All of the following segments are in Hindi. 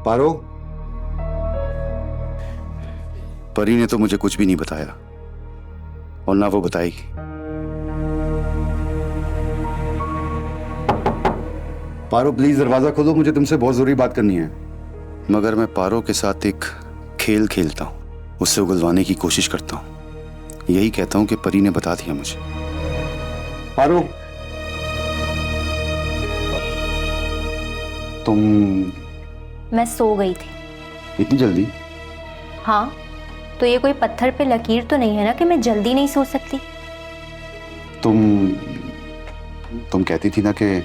पारो, परी ने तो मुझे कुछ भी नहीं बताया और ना वो बताएगी। पारो प्लीज दरवाजा खोलो, मुझे तुमसे बहुत जरूरी बात करनी है। मगर मैं पारो के साथ एक खेल खेलता हूं, उससे उगलवाने की कोशिश करता हूं। यही कहता हूं कि परी ने बता दिया मुझे। पारो, तुम? मैं सो गई थी। इतनी जल्दी? हाँ, तो ये कोई पत्थर पे लकीर तो नहीं है ना कि मैं जल्दी नहीं सो सकती। तुम कहती थी ना कि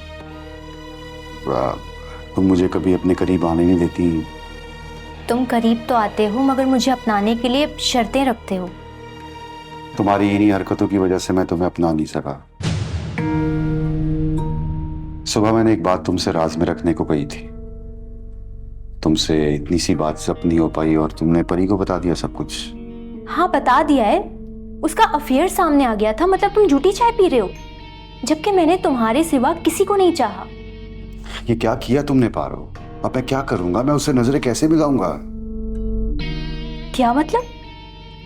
तुम मुझे कभी अपने करीब आने नहीं देती। तुम करीब तो आते हो मगर मुझे अपनाने के लिए शर्तें रखते हो। तुम्हारी इन्हीं हरकतों की वजह से मैं तुम्हें अपना नहीं सका। सुबह मैंने एक बात तुमसे राज में रखने को कही थी। तुमसे इतनी सी बात सब नहीं हो पाई और तुमने परी को बता दिया सब कुछ। हाँ, बता दिया है। उसका अफेयर सामने आ गया था। मतलब तुम झूठी चाय पी रहे हो, जबकि मैंने तुम्हारे सिवा किसी को नहीं चाहा। ये क्या किया तुमने पारो? अब मैं क्या करूंगा? मैं उससे नजरें कैसे मिलाऊंगा? क्या मतलब?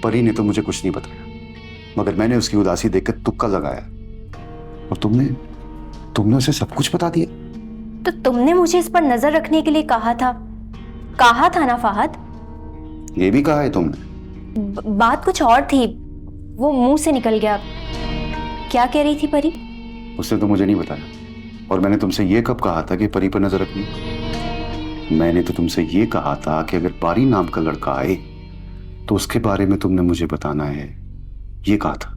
परी ने तो मुझे कुछ नहीं बताया, मगर मैंने उसकी उदासी देखकर तुक्का लगाया और तुमने उसे सब कुछ बता दिया। तो तुमने मुझे इस पर नजर रखने के लिए कहा था ना फाहद? ये भी कहा है तुमने? बात कुछ और थी, वो मुंह से निकल गया। क्या कह रही थी परी? उसने तो मुझे नहीं बताया। और मैंने तुमसे ये कब कहा था कि परी पर नजर रखनी? मैंने तो तुमसे ये कहा था कि अगर पारी नाम का लड़का आए तो उसके बारे में तुमने मुझे बताना है, ये कहा था।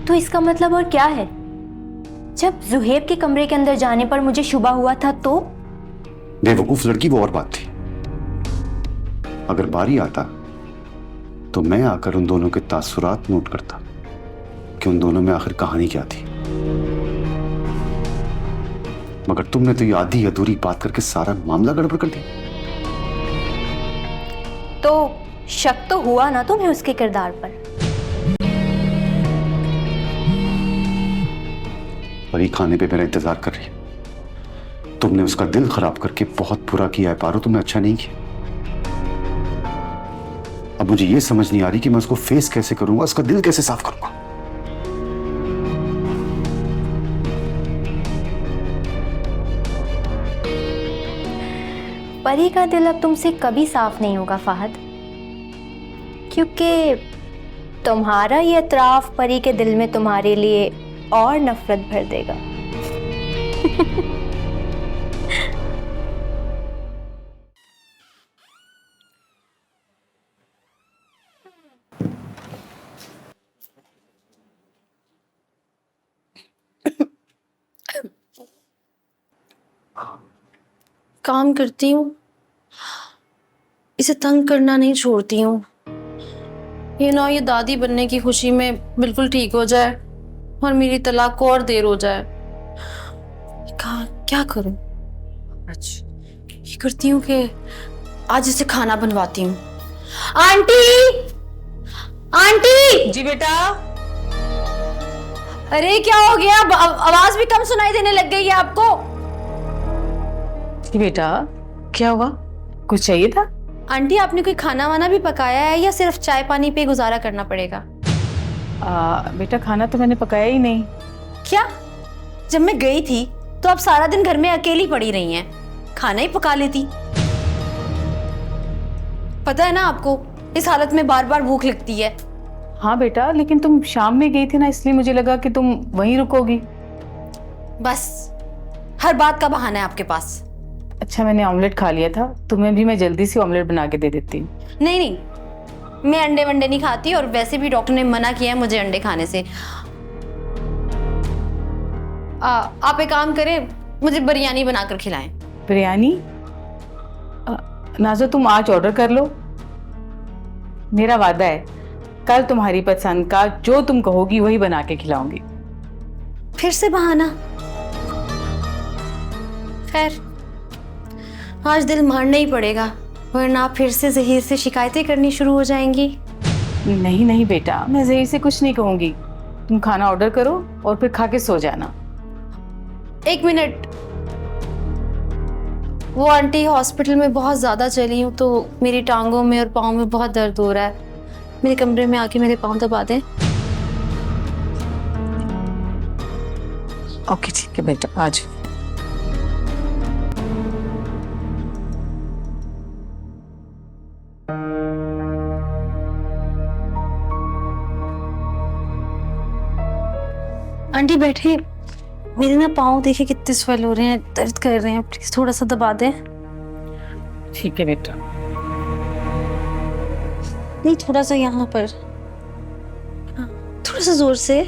तो इसका मतलब और क्या है? जब जुहेब के कमरे के अंदर जाने पर मुझे शुबा हुआ था तो? बेवकूफ लड़की, वो और बात थी। अगर बारी आता तो मैं आकर उन दोनों के तासुरात नोट करता कि उन दोनों में आखिर कहानी क्या थी। मगर तुमने तो ये आधी अधूरी बात करके सारा मामला गड़बड़ कर दिया। तो शक तो हुआ ना तुम्हें उसके किरदार पर? परी खाने पे मेरा इंतजार कर रही है। तुमने उसका दिल खराब करके बहुत बुरा किया है पारो, तुमने अच्छा नहीं किया। अब मुझे ये समझ नहीं आ रही कि मैं उसको फेस कैसे करूंगा, उसका दिल कैसे साफ करूंगा। परी का दिल अब तुमसे कभी साफ नहीं होगा फाहद, क्योंकि तुम्हारा ये इतराफ परी के दिल में तुम्हारे लिए और नफरत भर देगा। काम करती हूँ, इसे तंग करना नहीं छोड़ती हूँ। ये दादी बनने की खुशी में बिल्कुल ठीक हो जाए और मेरी तलाक को और देर हो जाए। क्या करूं? अच्छा, ये करती हूँ कि आज इसे खाना बनवाती हूँ। Aunty, aunty! जी बेटा। अरे क्या हो गया? आवाज भी कम सुनाई देने लग गई है आपको? जी बेटा, क्या हुआ? कुछ चाहिए था? आंटी, आपने कोई खाना वाना भी पकाया है या सिर्फ चाय पानी पे गुजारा करना पड़ेगा? बेटा, खाना तो मैंने पकाया ही नहीं। क्या? जब मैं गई थी तो आप सारा दिन घर में अकेली पड़ी रही हैं, खाना ही पका लेती। पता है ना आपको, इस हालत में बार बार भूख लगती है। हाँ बेटा, लेकिन तुम शाम में गई थी ना, इसलिए मुझे लगा कि तुम वहीं रुकोगी। बस हर बात का बहाना है आपके पास। अच्छा, मैंने ऑमलेट खा लिया था, तुम्हें भी मैं जल्दी से ऑमलेट बना के दे देती हूँ। नहीं, मैं अंडे वंडे नहीं खाती और वैसे भी डॉक्टर ने मना किया है मुझे अंडे खाने से। आप एक काम करें, मुझे बिरयानी बनाकर खिलाएं। बिरयानी? नाज़ो, तुम आज ऑर्डर कर लो। मेरा वादा है, कल तुम्हारी पसंद का जो तुम कहोगी वही बना के खिलाऊंगी। फिर से बहाना? खैर, आज दिल मारना ही पड़ेगा, वरना आप फिर से ज़हीर से शिकायतें करनी शुरू हो जाएंगी। नहीं बेटा, मैं ज़हीर से कुछ नहीं कहूंगी। तुम खाना ऑर्डर करो और फिर खा के सो जाना। एक मिनट, वो आंटी हॉस्पिटल में बहुत ज़्यादा चली हूँ तो मेरी टांगों में और पाँव में बहुत दर्द हो रहा है। मेरे कमरे में आके मेरे पाँव दबा दें। ओके ठीक है बेटा, आज आंटी बैठे, मेरे ना पाँव देखिए कितने स्वेल हो रहे हैं, दर्द कर रहे हैं, प्लीज थोड़ा सा दबा दें। ठीक है बेटा। नहीं, थोड़ा सा यहाँ पर, हाँ, थोड़ा सा जोर से।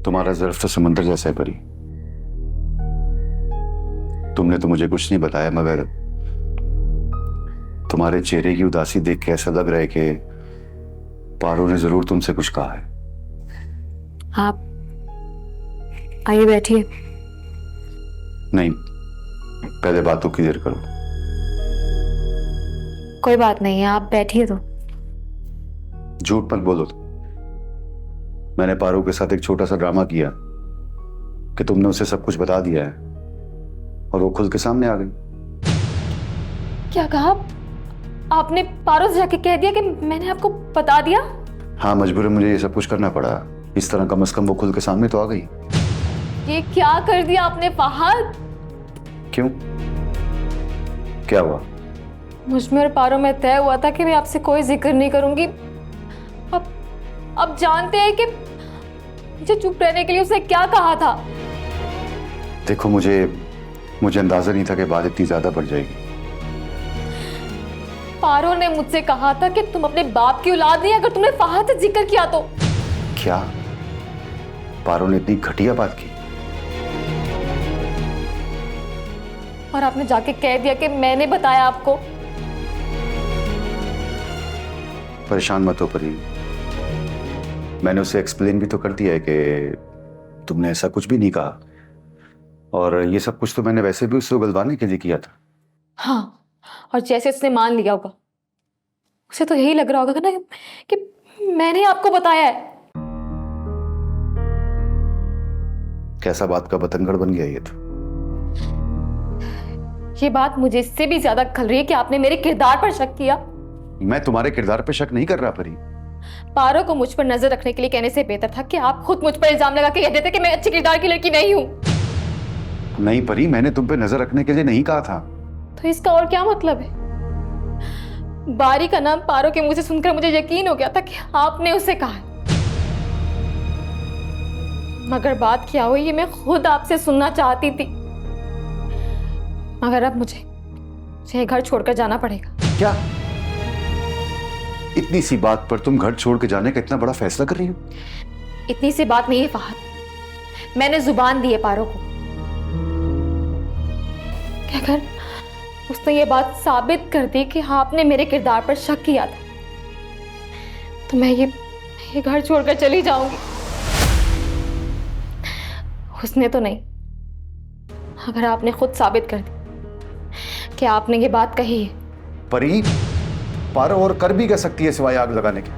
तुम्हारा ज़र्फ तो समंदर जैसा है परी। तुमने तो मुझे कुछ नहीं बताया, मगर तुम्हारे चेहरे की उदासी देख के ऐसा लग रहा है कि पारो ने जरूर तुमसे कुछ कहा है। आप आइए बैठिए। नहीं, पहले बातों की देर करो। कोई बात नहीं है, आप बैठिए तो। झूठ मत बोलो तुम। मैंने पारो के साथ एक छोटा सा ड्रामा किया कि तुमने उसे सब कुछ बता दिया है और वो खुल के सामने आ गई। क्या कहा आपने? पारो से जाके कह दिया कि मैंने आपको बता दिया? हाँ, मजबूरन मुझे ये सब कुछ करना पड़ा। इस तरह कम से कम वो खुल के सामने तो आ गई। ये क्या कर दिया आपने फहद? क्यों, क्या हुआ? मुझ में और पारो में तय हुआ था कि मैं आपसे कोई जिक्र नहीं करूंगी। अब जानते हैं कि मुझे चुप रहने के लिए उसने क्या कहा था। देखो, मुझे अंदाजा नहीं था कि बात इतनी ज्यादा बढ़ जाएगी। पारो ने मुझसे कहा था कि तुम अपने बाप की औलाद नहीं, अगर तुमने फहद से जिक्र किया तो। क्या पारो ने इतनी घटिया बात की? और आपने जाके कह दिया कि मैंने बताया आपको। परेशान मत हो परी, मैंने उसे एक्सप्लेन भी तो कर दिया है कि तुमने ऐसा कुछ भी नहीं कहा, और ये सब कुछ तो मैंने वैसे भी उससे उगलवाने के लिए किया था। हाँ, और जैसे उसने मान लिया होगा, उसे तो यही लग रहा होगा ना कि मैंने आपको बताया है। कैसा बात का बतंगड़ बन गया ये तो। ये बात मुझे इससे भी ज्यादा खल रही है कि आपने मेरे किरदार पर शक किया। मैं तुम्हारे किरदार पे शक नहीं कर रहा परी। पारो को मुझ पर नजर रखने के लिए कहने से बेहतर था कि आप खुद मुझ पर इल्जाम लगा के कह देते कि मैं अच्छे किरदार की लड़की नहीं हूं। नहीं परी, मैंने तुम पे नजर रखने के लिए नहीं कहा था। तो इसका और क्या मतलब है? बारी का नाम पारो के मुंह से सुनकर मुझे यकीन हो गया था कि आपने उसे कहा है, मगर बात क्या हुई ये मैं खुद आपसे सुनना चाहती थी। मगर अब मुझे घर छोड़कर जाना पड़ेगा। क्या इतनी सी बात पर तुम घर छोड़ के जाने का इतना बड़ा फैसला कर रही हो? इतनी सी बात नहीं है फहद, मैंने जुबान दी है पारो को कि अगर उसने ये बात साबित कर दी कि आपने मेरे किरदार पर शक किया था तो मैं ये घर छोड़कर चली जाऊंगी। उसने तो नहीं, अगर आपने खुद साबित कर दी कि आपने ये बात कही है। परी, पारो और कर भी कर सकती है सिवाय आग लगाने के।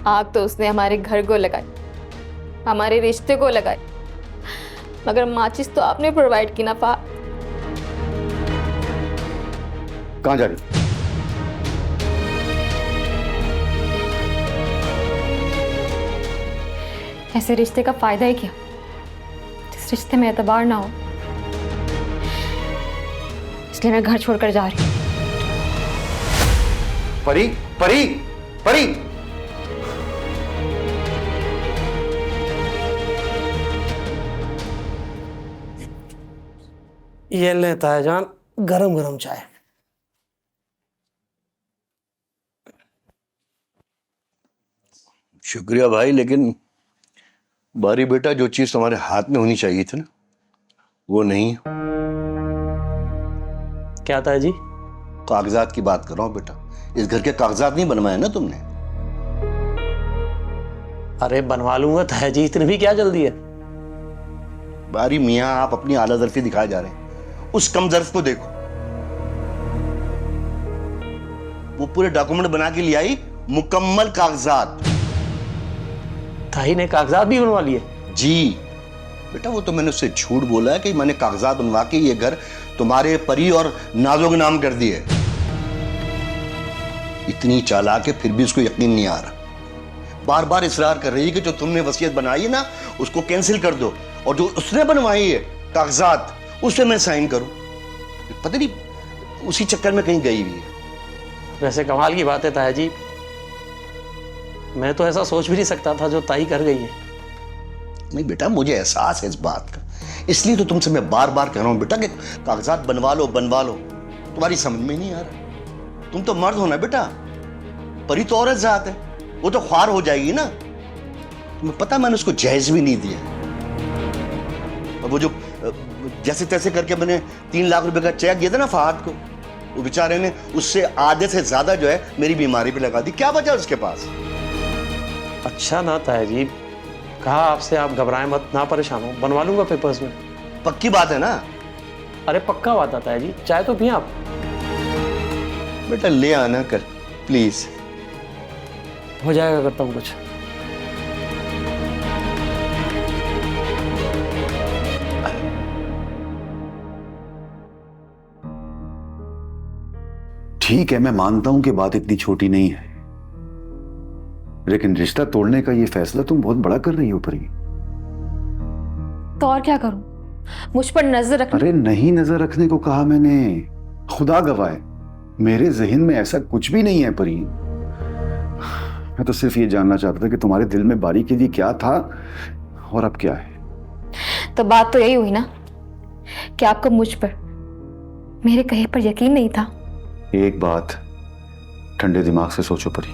आग तो उसने हमारे घर को लगाई, हमारे रिश्ते को लगाई, मगर माचिस तो आपने प्रोवाइड की ना। कहां जा रही? ऐसे रिश्ते का फायदा ही क्या जिस रिश्ते में एतबार ना हो। इसलिए मैं घर छोड़कर जा रही हूँ। परी, परी, परी! ये लेता है जान, गरम गरम चाय। शुक्रिया भाई, लेकिन बारी बेटा, जो चीज तुम्हारे हाथ में होनी चाहिए थी ना, वो नहीं। क्या था जी? कागजात की बात कर रहा हूँ बेटा। इस घर के कागजात नहीं बनवाए ना तुमने। अरे बनवा लूंगा ताया जी, इतनी भी क्या जल्दी है। बारी मियाँ, आप अपनी आला ज़र्फी दिखाए जा रहे हैं। उस कम ज़र्फ को देखो, वो पूरे डॉक्यूमेंट बना के ले आई, मुकम्मल कागजात। ताई ने कागजात भी बनवा लिए? जी बेटा, वो तो मैंने उससे झूठ बोला है कि मैंने कागजात बनवा के ये घर तुम्हारे परी और नाजो के नाम कर दिए। इतनी चालाक है फिर भी उसको यकीन नहीं आ रहा। बार बार इसरार कर रही है कि जो तुमने वसीयत बनाई है ना उसको कैंसिल कर दो, और जो उसने बनवाई है कागजात उस पे मैं साइन करूं। पता नहीं उसी चक्कर में कहीं गई हुई है। वैसे कमाल की बात है ताया जी, मैं तो ऐसा सोच भी नहीं सकता था जो ताई कर गई है। नहीं बेटा, मुझे एहसास है इस बात का, इसलिए तो तुमसे मैं बार बार कह रहा हूं बेटा कि कागजात बनवा लो बनवा लो। तुम्हारी समझ में नहीं आ रहा। तुम तो मर्द हो ना बेटा, परी तो औरत जात है, वो तो ख्वार हो जाएगी ना। तुम्हें पता, मैंने उसको जहेज भी नहीं दिया। और वो जो जैसे तैसे करके मैंने 3 लाख रुपए का चेक दिया था ना फहद को, वो बेचारे ने उससे आधे से ज्यादा जो है मेरी बीमारी पे लगा दी। क्या बचा उसके पास? अच्छा ना ताया जी, कहा आपसे, आप घबराएं मत, ना परेशान हो, बनवा लूंगा पेपर्स में। पक्की बात है ना? अरे पक्का बात है ताया जी, चाय तो पिए आप। बेटा ले आना कल प्लीज। हो जाएगा, करता हूँ कुछ। ठीक है, मैं मानता हूं कि बात इतनी छोटी नहीं है, लेकिन रिश्ता तोड़ने का ये फैसला तुम बहुत बड़ा कर रही हो परी। तो और क्या करूं? मुझ पर नजर रख। अरे नहीं, नजर रखने को कहा मैंने, खुदा गवाह, मेरे जहन में ऐसा कुछ भी नहीं है परी। मैं तो सिर्फ ये जानना चाहता था कि तुम्हारे दिल में बारी के लिए क्या था और अब क्या है। तो बात तो यही हुई ना कि आपको मुझ पर, मेरे कहे पर यकीन नहीं था। एक बात ठंडे दिमाग से सोचो परी,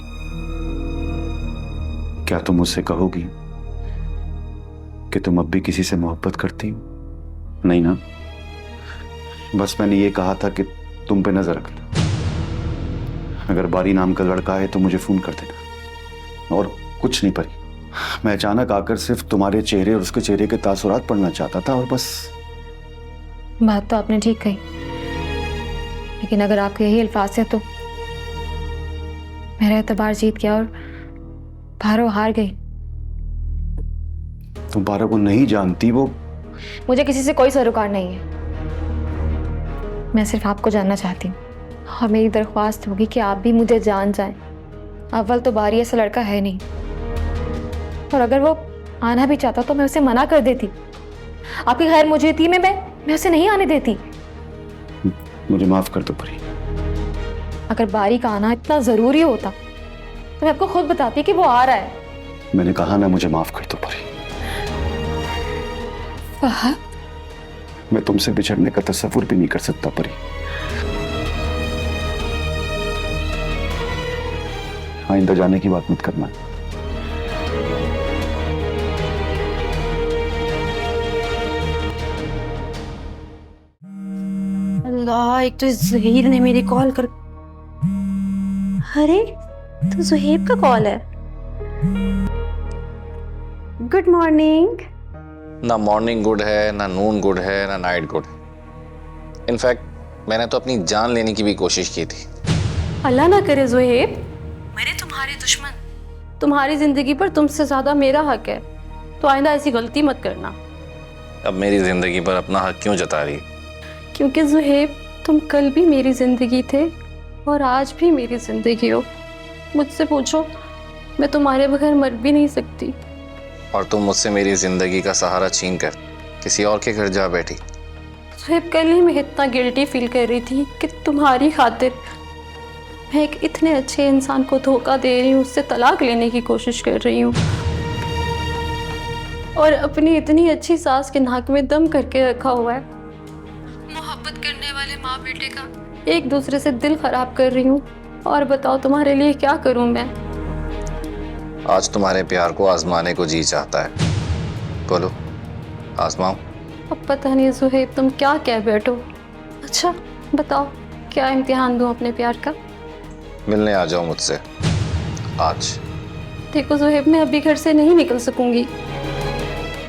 क्या तुम मुझसे कहोगी कि तुम अब भी किसी से मोहब्बत करती हो? नहीं ना? बस मैंने ये कहा था कि तुम पे नजर रखना, अगर बारी नाम का लड़का है तो मुझे फोन कर देना, और कुछ नहीं परी। मैं अचानक आकर सिर्फ तुम्हारे चेहरे और उसके चेहरे के तासुरात पढ़ना चाहता था, और बस। बात तो आपने ठीक कही, लेकिन अगर आपके यही अल्फाज है तो मेरा एतबार जीत गया और पारो हार गई। तुम पारो को नहीं जानती, वो मुझे किसी से कोई सरोकार नहीं है, मैं सिर्फ आपको जानना चाहती हूँ, और मेरी दरख्वास्त होगी कि आप भी मुझे जान जाएं। अव्वल तो बारी ऐसा लड़का है नहीं, और अगर वो आना भी चाहता तो मैं उसे मना कर देती। आपकी खैर मुझे में मैं उसे नहीं आने देती। मुझे माफ कर दो परी। अगर बारी का आना इतना जरूरी होता तो मैं आपको खुद बताती कि वो आ रहा है। मैंने कहा ना, मुझे माफ कर दो परी। फहद, मैं तुमसे बिछड़ने का तसव्वुर भी नहीं कर सकता परी। आइंदा जाने की बात मत करना। अल्लाह, एक तो ज़हीर ने मेरी कॉल कर। अरे तो ज़ुहैब का कॉल है। Good morning. ना मॉर्निंग गुड है, ना नून गुड है, ना नाइट गुड है। इनफैक्ट मैंने तो अपनी जान लेने की भी कोशिश की थी। अल्लाह ना करे ज़ुहैब, मेरे तुम्हारे दुश्मन, तुम्हारी जिंदगी पर तुमसे ज्यादा मेरा हक है, तो आइंदा ऐसी गलती मत करना। अब मेरी जिंदगी पर अपना हक क्यों जता रही? क्योंकि ज़ुहैब, तुम कल भी मेरी जिंदगी थे और आज भी मेरी जिंदगी हो। मुझसे पूछो, मैं तुम्हारे बगैर मर भी नहीं सकती। और तुम मुझसे मेरी जिंदगी का सहारा छीन कर किसी और के घर जा बैठी। ज़ुहैब, कल ही मैं इतना गिल्टी फील कर रही थी कि तुम्हारी खातिर मैं एक इतने अच्छे इंसान को धोखा दे रही हूँ, उससे तलाक लेने की कोशिश कर रही हूँ, और अपनी इतनी अच्छी सास के नाक में दम करके रखा हुआ है। मोहब्बत करने वाले माँ बेटे का एक दूसरे से दिल खराब कर रही हूँ, और बताओ तुम्हारे लिए क्या करूँ मैं? आज तुम्हारे प्यार को आजमाने को जी चाहता है, बोलो आजमाओ। अब पता नहीं ज़ुहैब तुम क्या कह बैठो। अच्छा बताओ, क्या इम्तिहान दूँ अपने प्यार का? मिलने आ जाओ मुझसे आज। देखो ज़ोहेब, मैं अभी घर से नहीं निकल सकूंगी।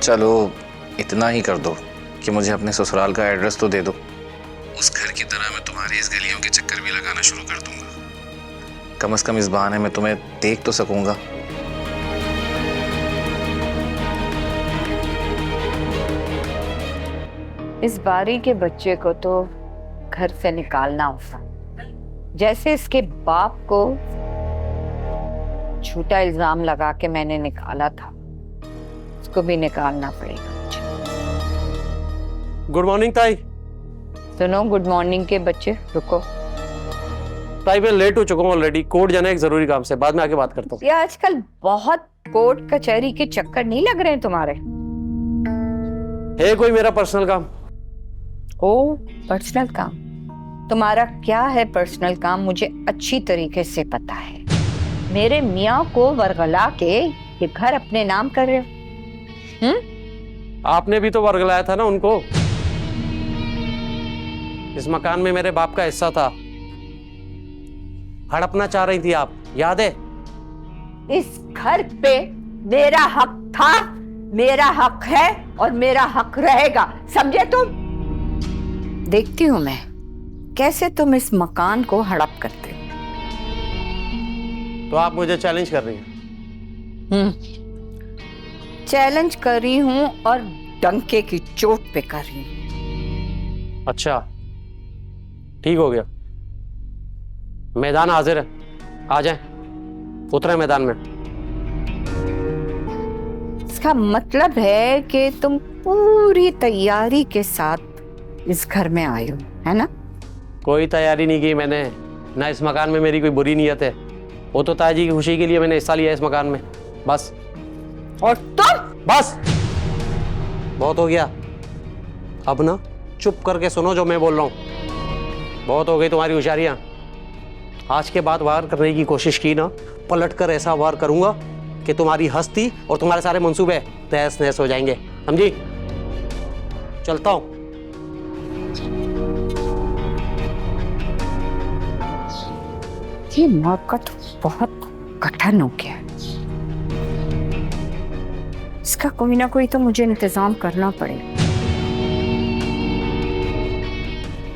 चलो इतना ही कर दो कि मुझे अपने ससुराल का एड्रेस तो दे दो। उस घर की तरह मैं तुम्हारी इस गलियों के चक्कर भी लगाना शुरू कर दूंगा। कम से कम इस बहाने में तुम्हें देख तो सकूंगा। इस बारी के बच्चे को तो घर से निकालना होगा, जैसे इसके बाप को झूठा इल्जाम लगा के मैंने निकाला था, उसको भी निकालना पड़ेगा मुझे। गुड मॉर्निंग ताई। सुनो, गुड मॉर्निंग के बच्चे, रुको। ताई मैं लेट हो चुका हूँ ऑलरेडी, कोर्ट जाना है एक जरूरी काम से, बाद में आके बात करता हूँ। ये आजकल बहुत कोर्ट कचहरी के चक्कर नहीं लग रहे हैं तुम्हारे? है कोई मेरा पर्सनल काम? ओ, पर्सनल काम? तुम्हारा क्या है पर्सनल काम, मुझे अच्छी तरीके से पता है। मेरे मियाँ को वरगला के ये घर अपने नाम कर रहे हो। आपने भी तो वर्गलाया था ना उनको। इस मकान में मेरे बाप का हिस्सा था, हड़पना चाह रही थी आप, याद है? इस घर पे मेरा हक था, मेरा हक है और मेरा हक रहेगा, समझे तुम? देखती हूं मैं कैसे तुम इस मकान को हड़प करते हो। तो आप मुझे चैलेंज कर रही हैं? चैलेंज कर रही हूं और डंके की चोट पे कर रही हूं। अच्छा ठीक हो गया, मैदान हाजिर है, आ जाएं, उतरे मैदान में। इसका मतलब है कि तुम पूरी तैयारी के साथ इस घर में आए हो, है ना? कोई तैयारी नहीं की मैंने, ना इस मकान में मेरी कोई बुरी नीयत है। वो तो ताजी की खुशी के लिए मैंने हिस्सा लिया इस मकान में, बस। और तुम? बस बहुत हो गया, अब ना चुप करके सुनो जो मैं बोल रहा हूँ। बहुत हो गई तुम्हारी होशियारियां। आज के बाद वार करने की कोशिश की ना, पलट कर ऐसा वार करूंगा कि तुम्हारी हस्ती और तुम्हारे सारे मंसूबे तहस नहस हो जाएंगे, समझी? चलता हूं। ये मौका तो बहुत कठिन हो गया है, इसका कोई ना कोई तो मुझे इंतजाम करना पड़ेगा।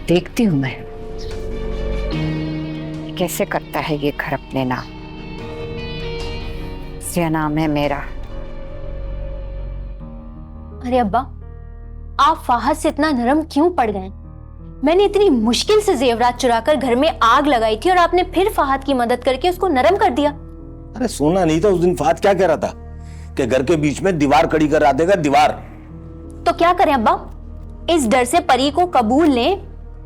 देखती हूं मैं कैसे करता है ये घर अपने नाम। इसका नाम है मेरा। अरे अब्बा, आप फाहद से इतना नरम क्यों पड़ गए? मैंने इतनी मुश्किल से जेवरात चुराकर घर में आग लगाई थी और आपने फिर फाहद की मदद करके उसको नरम कर दिया। अरे सोना नहीं था उस दिन फाहद क्या कह रहा था कि घर के बीच में दीवार खड़ी करा देगा, दीवार। तो क्या करें अब्बा, इस डर से परी को कबूल लें?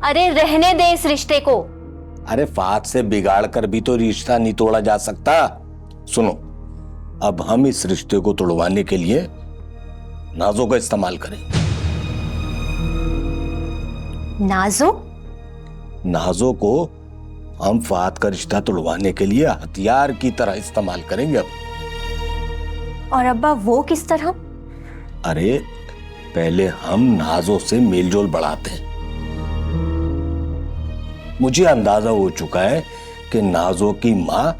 अरे रहने दे इस रिश्ते को। अरे फाहद से बिगाड़ कर भी तो रिश्ता नहीं तोड़ा जा सकता। सुनो, अब हम इस रिश्ते को तोड़वाने के लिए नाजों का इस्तेमाल करें। नाजो? नाजों को हम फाहद का रिश्ता तोड़वाने के लिए हथियार की तरह इस्तेमाल करेंगे अब। और अब्बा वो किस तरह? अरे पहले हम नाजों से मेलजोल बढ़ाते हैं। मुझे अंदाजा हो चुका है कि नाजों की मां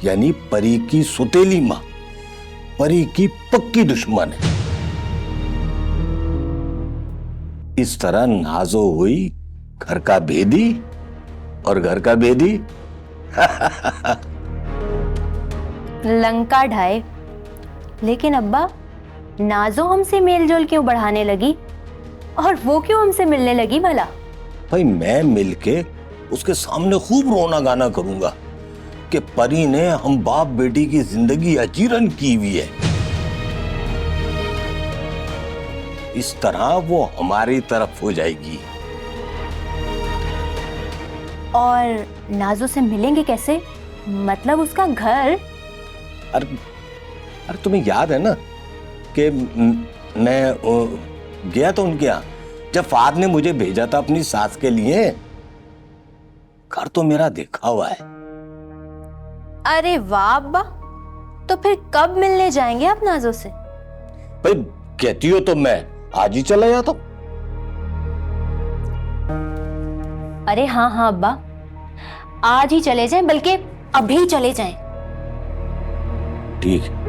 यानी परी की सुतेली मां परी की पक्की दुश्मन है। इस तरह नाजो हुई घर का भेदी और घर का भेदी लंका ढाए। लेकिन अब्बा, नाजो हमसे मेलजोल क्यों बढ़ाने लगी और वो क्यों हमसे मिलने लगी भला? भाई मैं मिलके उसके सामने खूब रोना गाना करूंगा कि परी ने हम बाप बेटी की जिंदगी अजीरन की हुई है। इस तरह वो हमारी तरफ हो जाएगी। और नाजो से मिलेंगे कैसे? मतलब उसका घर? अरे तुम्हें याद है ना कि मैं गया था उनके यहाँ जब फाद ने मुझे भेजा था अपनी सास के लिए। घर तो मेरा देखा हुआ है। अरे वाह अब्बा, तो फिर कब मिलने जाएंगे आप नाजो से? भाई कहती हो तो मैं आज ही चला जाता हूं। अरे हाँ हाँ अब्बा, आज ही चले जाएं, बल्कि अभी चले जाएं। ठीक है।